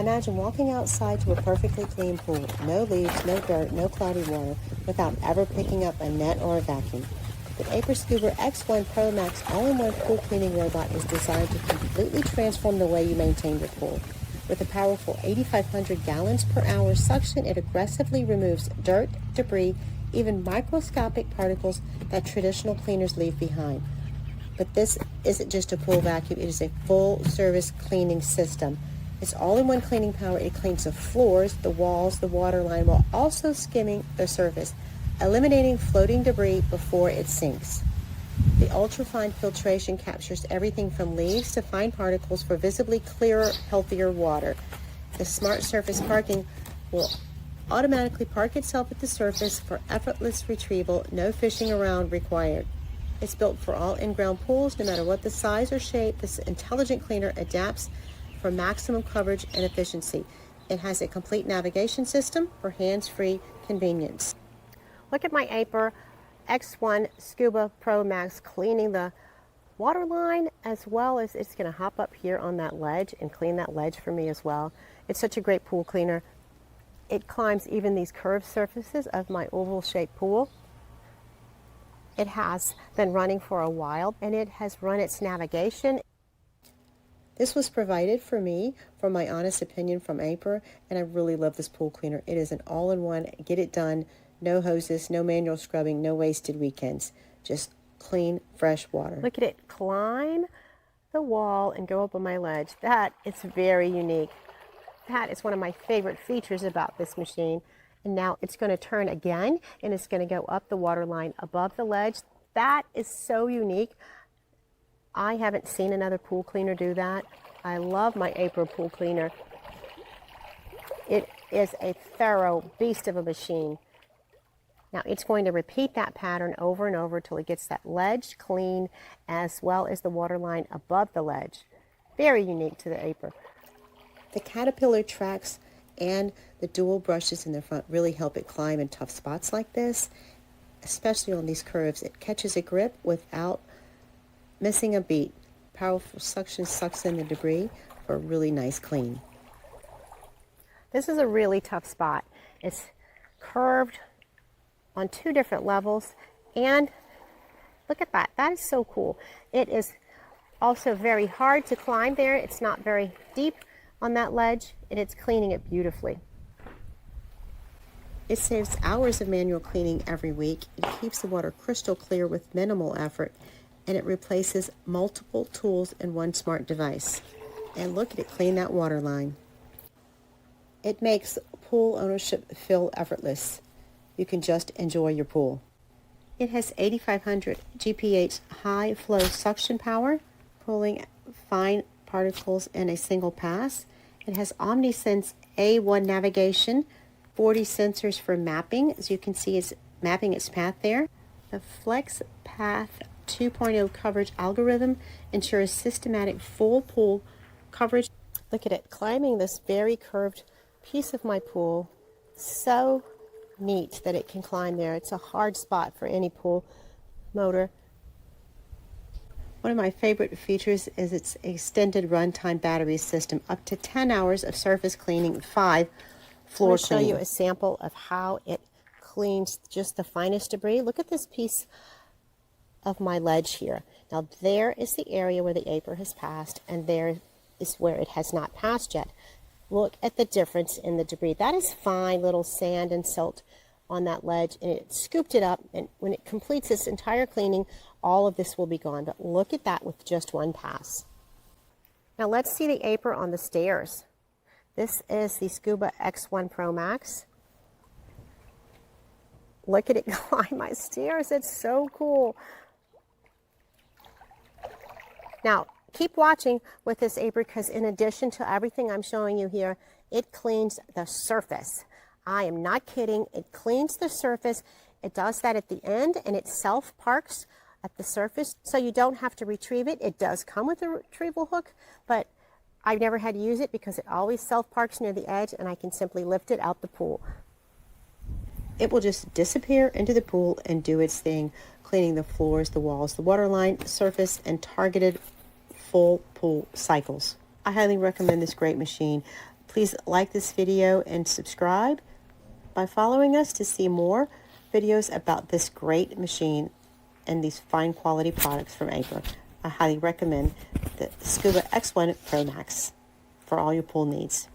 Imagine walking outside to a perfectly clean pool. No leaves, no dirt, no cloudy water, without ever picking up a net or a vacuum. The Aiper Scuba X1 Pro Max all-in-one pool cleaning robot is designed to completely transform the way you maintain your pool. With a powerful 8,500 gallons per hour suction, it aggressively removes dirt, debris, even microscopic particles that traditional cleaners leave behind. But this isn't just a pool vacuum, it is a full-service cleaning system. It's all-in-one cleaning power. It cleans the floors, the walls, the waterline, while also skimming the surface, eliminating floating debris before it sinks. The ultrafine filtration captures everything from leaves to fine particles for visibly clearer, healthier water. The smart surface parking will automatically park itself at the surface for effortless retrieval, no fishing around required. It's built for all in-ground pools, no matter what the size or shape. This intelligent cleaner adapts for maximum coverage and efficiency. It has a complete navigation system for hands-free convenience. Look at my Aiper X1 Scuba Pro Max cleaning the waterline, as well as it's going to hop up here on that ledge and clean that ledge for me as well. It's such a great pool cleaner. It climbs even these curved surfaces of my oval-shaped pool. It has been running for a while, and it has run its navigation. This was provided for me, from my honest opinion, from Aiper, and I really love this pool cleaner. It is an all-in-one, get it done, no hoses, no manual scrubbing, no wasted weekends, just clean, fresh water. Look at it climb the wall and go up on my ledge. That is very unique. That is one of my favorite features about this machine. And now it's going to turn again, and it's going to go up the water line above the ledge. That is so unique. I haven't seen another pool cleaner do that. I love my Aiper pool cleaner. It is a thorough beast of a machine. Now it's going to repeat that pattern over and over till it gets that ledge clean, as well as the water line above the ledge. Very unique to the Aiper. The caterpillar tracks and the dual brushes in the front really help it climb in tough spots like this, especially on these curves. It catches a grip without missing a beat. Powerful suction sucks in the debris for a really nice clean. This is a really tough spot. It's curved on 2 different levels, and look at that. That is so cool. It is also very hard to climb there. It's not very deep on that ledge, and it's cleaning it beautifully. It saves hours of manual cleaning every week. It keeps the water crystal clear with minimal effort, and it replaces multiple tools in one smart device. And look at it clean that water line. It makes pool ownership feel effortless. You can just enjoy your pool. It has 8,500 GPH high flow suction power, pulling fine particles in a single pass. It has OmniSense A1 navigation, 40 sensors for mapping. As you can see, it's mapping its path there. The Flex Path 2.0 coverage algorithm ensures systematic full pool coverage. Look at it climbing this very curved piece of my pool. So neat that it can climb there. It's a hard spot for any pool motor. One of my favorite features is its extended runtime battery system, up to 10 hours of surface cleaning, 5 floor cleaning. I'll show you a sample of how it cleans just the finest debris. Look at this piece of my ledge here. Now there is the area where the Aiper has passed, and there is where it has not passed yet. Look at the difference in the debris. That is fine little sand and silt on that ledge, and it scooped it up, and when it completes its entire cleaning, all of this will be gone. But look at that with just one pass. Now let's see the Aiper on the stairs. This is the Scuba X1 Pro Max. Look at it climb my stairs. It's so cool. Now, keep watching with this Aiper, because in addition to everything I'm showing you here, it cleans the surface. I am not kidding. It cleans the surface. It does that at the end, and it self-parks at the surface, so you don't have to retrieve it. It does come with a retrieval hook, but I've never had to use it because it always self-parks near the edge, and I can simply lift it out the pool. It will just disappear into the pool and do its thing, cleaning the floors, the walls, the waterline, surface, and targeted full pool cycles. I highly recommend this great machine. Please like this video and subscribe by following us to see more videos about this great machine and these fine quality products from Aiper. I highly recommend the Scuba X1 Pro Max for all your pool needs.